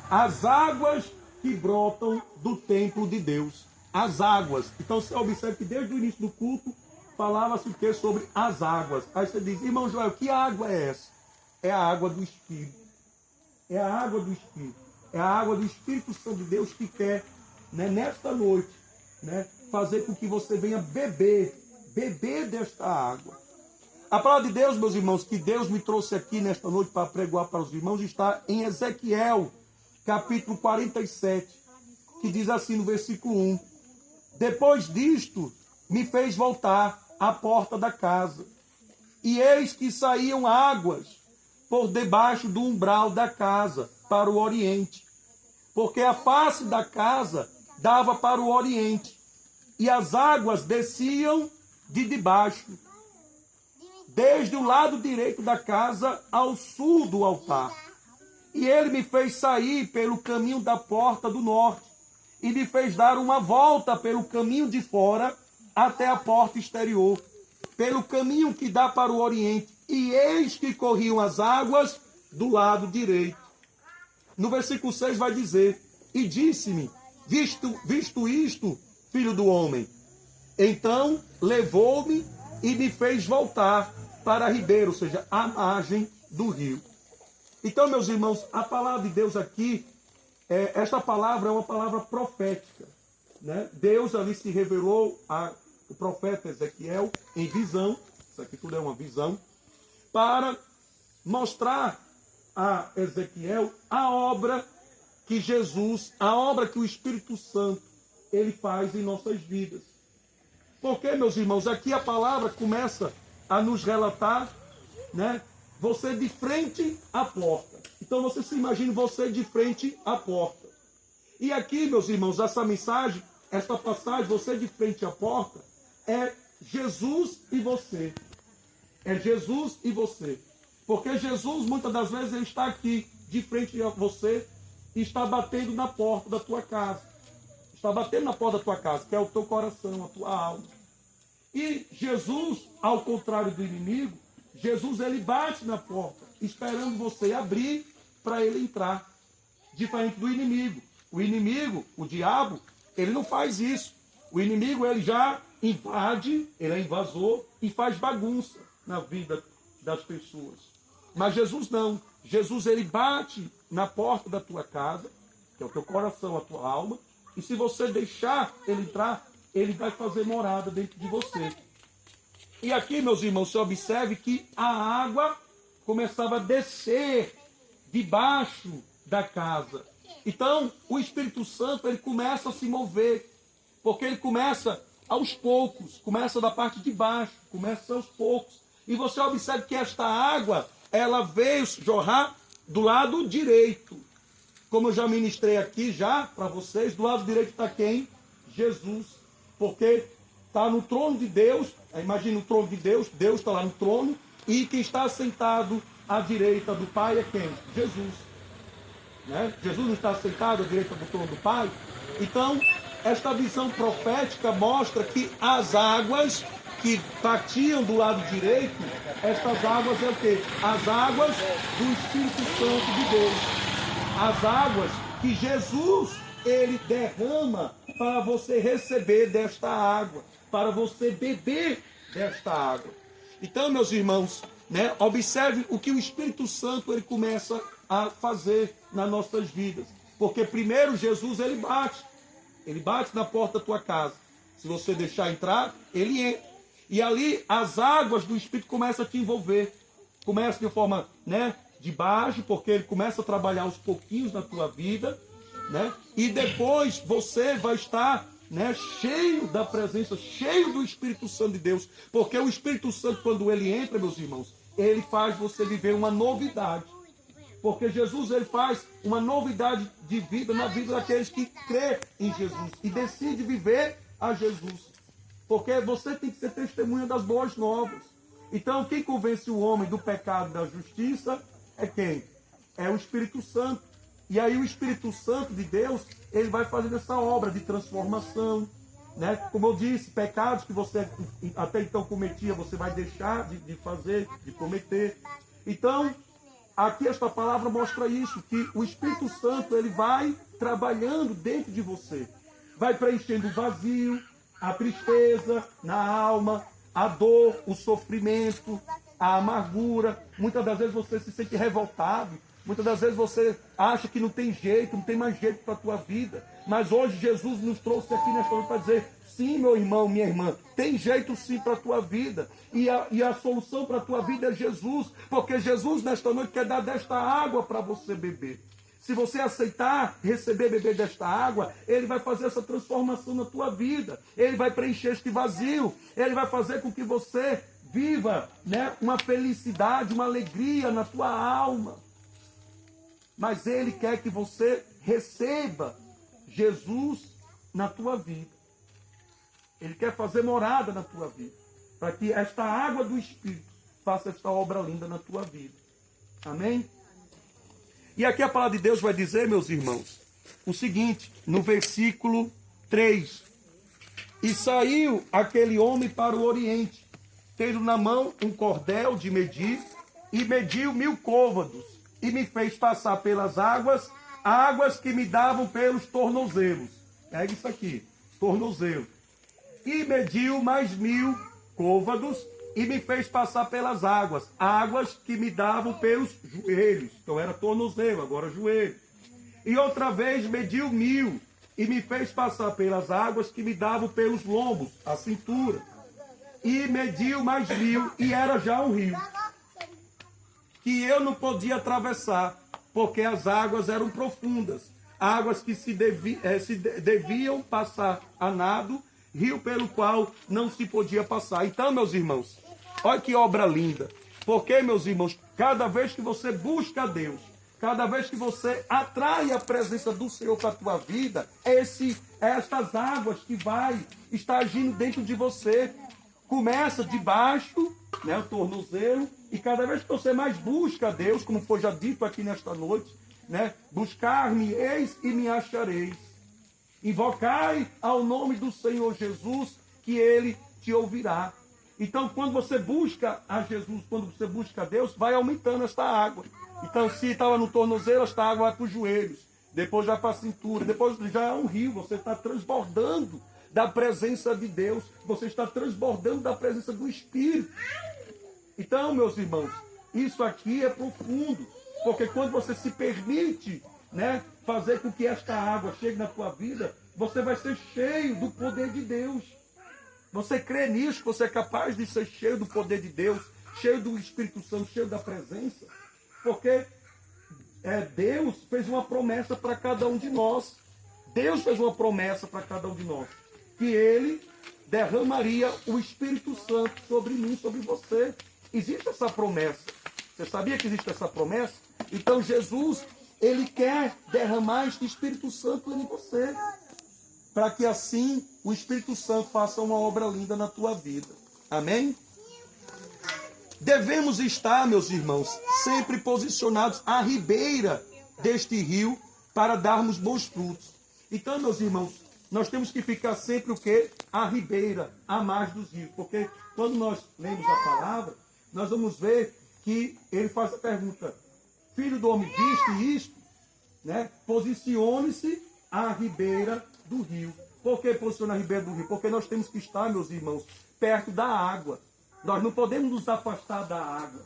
As águas que brotam do templo de Deus. As águas. Então você observa que desde o início do culto falava-se o que sobre as águas. Aí você diz, irmão Joel, que água é essa? É a água do Espírito. É a água do Espírito. É a água do Espírito Santo de Deus que quer, né, nesta noite, né, fazer com que você venha beber desta água. A palavra de Deus, meus irmãos, que Deus me trouxe aqui nesta noite para pregoar para os irmãos, está em Ezequiel, capítulo 47, que diz assim no versículo 1. Depois disto, me fez voltar à porta da casa, e eis que saíam águas por debaixo do umbral da casa, para o oriente, porque a face da casa dava para o oriente, e as águas desciam de debaixo, desde o lado direito da casa ao sul do altar. E ele me fez sair pelo caminho da porta do norte, e me fez dar uma volta pelo caminho de fora até a porta exterior, pelo caminho que dá para o oriente, e eis que corriam as águas do lado direito. No versículo 6 vai dizer, e disse-me, visto isto, filho do homem, então levou-me e me fez voltar para a ribeira, ou seja, a margem do rio. Então, meus irmãos, a palavra de Deus aqui, esta palavra é uma palavra profética, né? Deus ali se revelou ao profeta Ezequiel em visão, isso aqui tudo é uma visão, para mostrar a Ezequiel a obra que Jesus, a obra que o Espírito Santo, ele faz em nossas vidas. Porque, meus irmãos, aqui a palavra começa a nos relatar, né, você de frente à porta. Então você se imagina você de frente à porta. E aqui, meus irmãos, essa mensagem, esta passagem, você de frente à porta, é Jesus e você. É Jesus e você. Porque Jesus, muitas das vezes, ele está aqui, de frente a você, e está batendo na porta da tua casa. Está batendo na porta da tua casa, que é o teu coração, a tua alma. E Jesus, ao contrário do inimigo, Jesus, ele bate na porta, esperando você abrir para ele entrar. Diferente do inimigo. O inimigo, o diabo, ele não faz isso. O inimigo, ele já invade, ele é invasor e faz bagunça na vida das pessoas. Mas Jesus não. Jesus, ele bate na porta da tua casa, que é o teu coração, a tua alma, e se você deixar ele entrar, ele vai fazer morada dentro de você. E aqui, meus irmãos, você observe que a água começava a descer debaixo da casa. Então, o Espírito Santo, ele começa a se mover, porque ele começa aos poucos, começa da parte de baixo, começa aos poucos. E você observa que esta água, ela veio jorrar do lado direito. Como eu já ministrei aqui já para vocês, do lado direito está quem? Jesus. Porque está no trono de Deus, imagina o trono de Deus, Deus está lá no trono, e quem está sentado à direita do Pai é quem? Jesus. Né? Jesus não está sentado à direita do trono do Pai? Então, esta visão profética mostra que as águas que batiam do lado direito, estas águas é o quê? As águas do Espírito Santo de Deus. As águas que Jesus, ele derrama para você receber desta água, para você beber desta água. Então, meus irmãos, né, observe o que o Espírito Santo, ele começa a fazer nas nossas vidas. Porque primeiro Jesus, ele bate na porta da tua casa. Se você deixar entrar, ele entra. E ali as águas do Espírito começam a te envolver. Começa de forma, né, de baixo, porque ele começa a trabalhar aos pouquinhos na tua vida, né? E depois você vai estar, né, cheio da presença, cheio do Espírito Santo de Deus. Porque o Espírito Santo, quando ele entra, meus irmãos, ele faz você viver uma novidade. Porque Jesus, ele faz uma novidade de vida na vida daqueles que crê em Jesus e decide viver a Jesus. Porque você tem que ser testemunha das boas novas. Então, quem convence o homem do pecado e da justiça é quem? É o Espírito Santo. E aí o Espírito Santo de Deus, ele vai fazendo essa obra de transformação, né? Como eu disse, pecados que você até então cometia, você vai deixar de fazer, de cometer. Então, aqui esta palavra mostra isso, que o Espírito Santo ele vai trabalhando dentro de você. Vai preenchendo o vazio, a tristeza na alma, a dor, o sofrimento, a amargura. Muitas das vezes você se sente revoltado. Muitas das vezes você acha que não tem jeito, não tem mais jeito para a tua vida. Mas hoje Jesus nos trouxe aqui nesta noite para dizer, sim, meu irmão, minha irmã, tem jeito sim para a tua vida. E a solução para a tua vida é Jesus. Porque Jesus nesta noite quer dar desta água para você beber. Se você aceitar receber, beber desta água, ele vai fazer essa transformação na tua vida. Ele vai preencher este vazio. Ele vai fazer com que você viva, né, uma felicidade, uma alegria na tua alma. Mas ele quer que você receba Jesus na tua vida. Ele quer fazer morada na tua vida. Para que esta água do Espírito faça esta obra linda na tua vida. Amém? E aqui a palavra de Deus vai dizer, meus irmãos, o seguinte, no versículo 3. E saiu aquele homem para o oriente, tendo na mão um cordel de medir, e mediu 1000 côvados, e me fez passar pelas águas, águas que me davam pelos tornozelos. É isso aqui, tornozelo. E mediu mais 1000 côvados, e me fez passar pelas águas, águas que me davam pelos joelhos. Então era tornozelo, agora joelho. E outra vez mediu 1000, e me fez passar pelas águas que me davam pelos lombos, a cintura. E mediu mais 1000, e era já um rio, que eu não podia atravessar, porque as águas eram profundas, águas que deviam passar a nado, rio pelo qual não se podia passar. Então, meus irmãos, olha que obra linda. Porque, meus irmãos, cada vez que você busca a Deus, cada vez que você atrai a presença do Senhor para a tua vida, estas águas que vai estar agindo dentro de você. Começa de baixo, né, o tornozelo, e cada vez que você mais busca a Deus, como foi já dito aqui nesta noite, né, buscar-me-eis e me achareis. Invocai ao nome do Senhor Jesus, que Ele te ouvirá. Então, quando você busca a Jesus, quando você busca a Deus, vai aumentando esta água. Então, se estava no tornozelo, esta água vai para os joelhos. Depois vai para a cintura. Depois já é um rio. Você está transbordando da presença de Deus. Você está transbordando da presença do Espírito. Então, meus irmãos, isso aqui é profundo. Porque quando você se permite, né, fazer com que esta água chegue na tua vida, você vai ser cheio do poder de Deus. Você crê nisso, você é capaz de ser cheio do poder de Deus, cheio do Espírito Santo, cheio da presença? Porque Deus fez uma promessa para cada um de nós. Deus fez uma promessa para cada um de nós. Que Ele derramaria o Espírito Santo sobre mim, sobre você. Existe essa promessa. Você sabia que existe essa promessa? Então Jesus, Ele quer derramar este Espírito Santo em você. Para que assim o Espírito Santo faça uma obra linda na tua vida. Amém? Devemos estar, meus irmãos, sempre posicionados à ribeira deste rio para darmos bons frutos. Então, meus irmãos, nós temos que ficar sempre o quê? À ribeira, à margem dos rios. Porque quando nós lemos a palavra, nós vamos ver que ele faz a pergunta: Filho do homem, viste isto? Né? Posicione-se à ribeira do rio. Por que posicionar a ribeira do rio? Porque nós temos que estar, meus irmãos, perto da água. Nós não podemos nos afastar da água.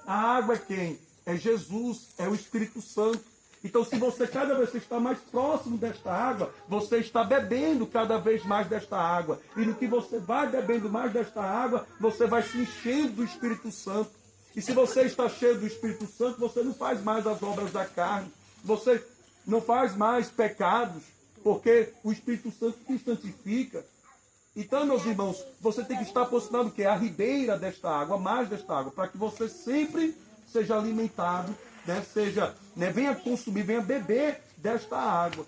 A água é quem? É Jesus, é o Espírito Santo. Então, se você cada vez está mais próximo desta água, você está bebendo cada vez mais desta água. E no que você vai bebendo mais desta água, você vai se enchendo do Espírito Santo. E se você está cheio do Espírito Santo, você não faz mais as obras da carne. Você não faz mais pecados, porque o Espírito Santo te santifica. Então, meus irmãos, você tem que estar posicionado o quê? A ribeira desta água, mais desta água, para que você sempre seja alimentado, né? Venha consumir, venha beber desta água.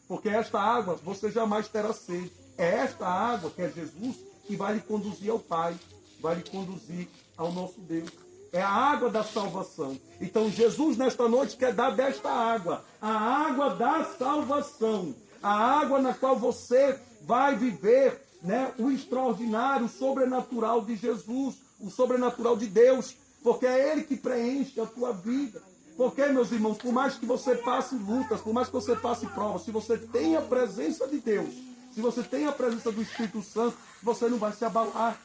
Porque esta água você jamais terá sede. É esta água, que é Jesus, que vai lhe conduzir ao Pai, vai lhe conduzir ao nosso Deus. É a água da salvação. Então Jesus nesta noite quer dar desta água, a água da salvação, a água na qual você vai viver, né, o extraordinário, o sobrenatural de Jesus, o sobrenatural de Deus, porque é Ele que preenche a tua vida. Porque, meus irmãos, por mais que você passe lutas, por mais que você passe provas, se você tem a presença de Deus, se você tem a presença do Espírito Santo, você não vai se abalar.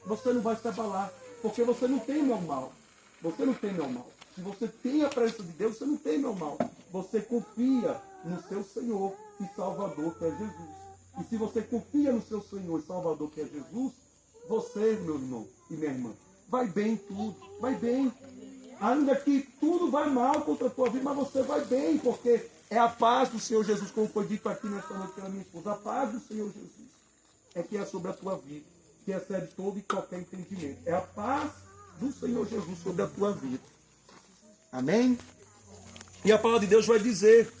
Você não vai se abalar. Porque você não tem meu mal. Você não tem meu mal. Se você tem a presença de Deus, você não tem meu mal. Você confia no seu Senhor e Salvador, que é Jesus. E se você confia no seu Senhor e Salvador, que é Jesus, você, meu irmão e minha irmã, vai bem em tudo. Vai bem. Ainda que tudo vai mal contra a tua vida, mas você vai bem, porque é a paz do Senhor Jesus, como foi dito aqui nesta noite pela minha esposa. A paz do Senhor Jesus é que é sobre a tua vida, que excede todo e qualquer entendimento. É a paz do Senhor Jesus sobre a tua vida. Amém? E a palavra de Deus vai dizer,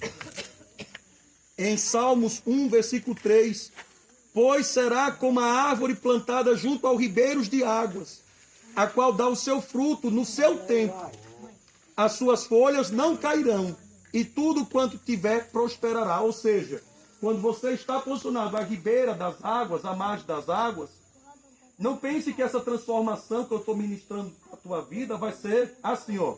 em Salmos 1, versículo 3, pois será como a árvore plantada junto aos ribeiros de águas, a qual dá o seu fruto no seu tempo. As suas folhas não cairão, e tudo quanto tiver prosperará. Ou seja, quando você está posicionado à ribeira das águas, à margem das águas, não pense que essa transformação que eu estou ministrando a tua vida vai ser assim, ó,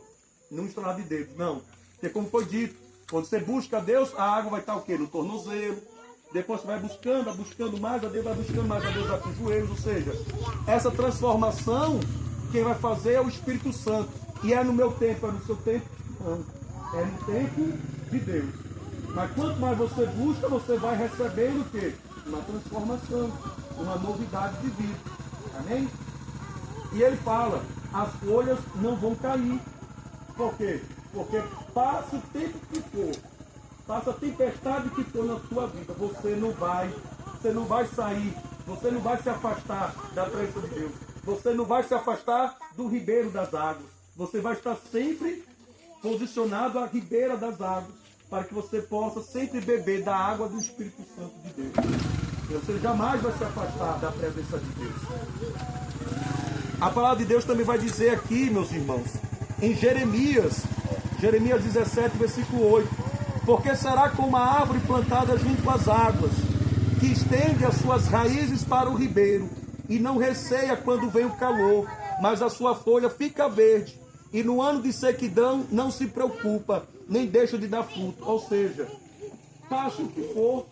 num estralar de dedos. Não. Porque como foi dito, quando você busca a Deus, a água vai estar o quê? No tornozelo. Depois você vai buscando mais a Deus, vai buscando mais a Deus, vai para os joelhos. Ou seja, essa transformação, quem vai fazer é o Espírito Santo. E é no meu tempo, é no seu tempo? Não. É no tempo de Deus. Mas quanto mais você busca, você vai recebendo o quê? Uma transformação, uma novidade de vida. Amém? E ele fala, as folhas não vão cair. Por quê? Porque passa o tempo que for, passa a tempestade que for na sua vida, você não vai sair, você não vai se afastar da presença de Deus, você não vai se afastar do ribeiro das águas, você vai estar sempre posicionado à ribeira das águas, para que você possa sempre beber da água do Espírito Santo de Deus. Você jamais vai se afastar da presença de Deus. A palavra de Deus também vai dizer aqui, meus irmãos, em Jeremias 17, versículo 8, porque será como a árvore plantada junto às águas, que estende as suas raízes para o ribeiro, e não receia quando vem o calor, mas a sua folha fica verde, e no ano de sequidão não se preocupa, nem deixa de dar fruto. Ou seja, faça o que for,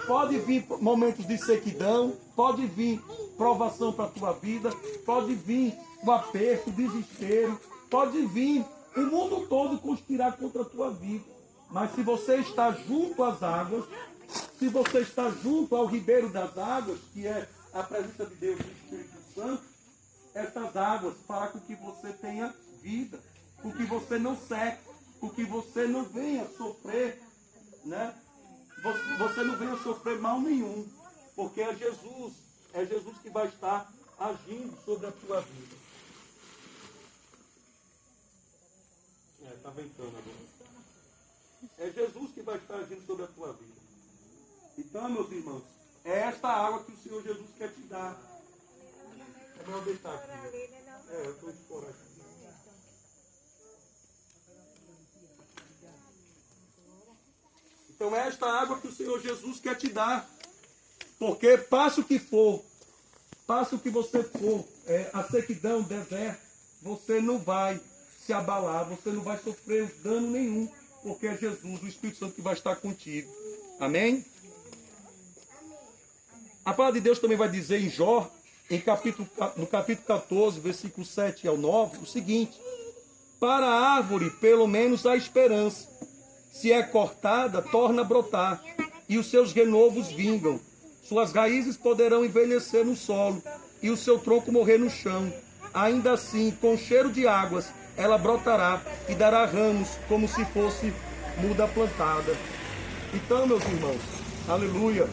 pode vir momentos de sequidão, pode vir provação para a tua vida, pode vir o aperto, o desespero, pode vir o mundo todo conspirar contra a tua vida. Mas se você está junto às águas, se você está junto ao ribeiro das águas, que é a presença de Deus e do Espírito Santo, essas águas fará com que você tenha vida, com que você não seque, com que você não venha sofrer, né? Você não venha sofrer mal nenhum, porque é Jesus que vai estar agindo sobre a tua vida. Está ventando agora. É Jesus que vai estar agindo sobre a tua vida. Então, meus irmãos, é esta água que o Senhor Jesus quer te dar. É melhor deitar aqui. Eu estou explorando aqui. Então é esta água que o Senhor Jesus quer te dar. Porque passe o que for, passe o que você for, a sequidão, o deserto, você não vai se abalar, você não vai sofrer dano nenhum, porque é Jesus, o Espírito Santo, que vai estar contigo. Amém? A palavra de Deus também vai dizer em Jó, no capítulo 14, versículo 7 ao 9, o seguinte: para a árvore, pelo menos, há esperança. Se é cortada, torna a brotar, e os seus renovos vingam. Suas raízes poderão envelhecer no solo, e o seu tronco morrer no chão. Ainda assim, com cheiro de águas, ela brotará e dará ramos, como se fosse muda plantada. Então, meus irmãos, aleluia.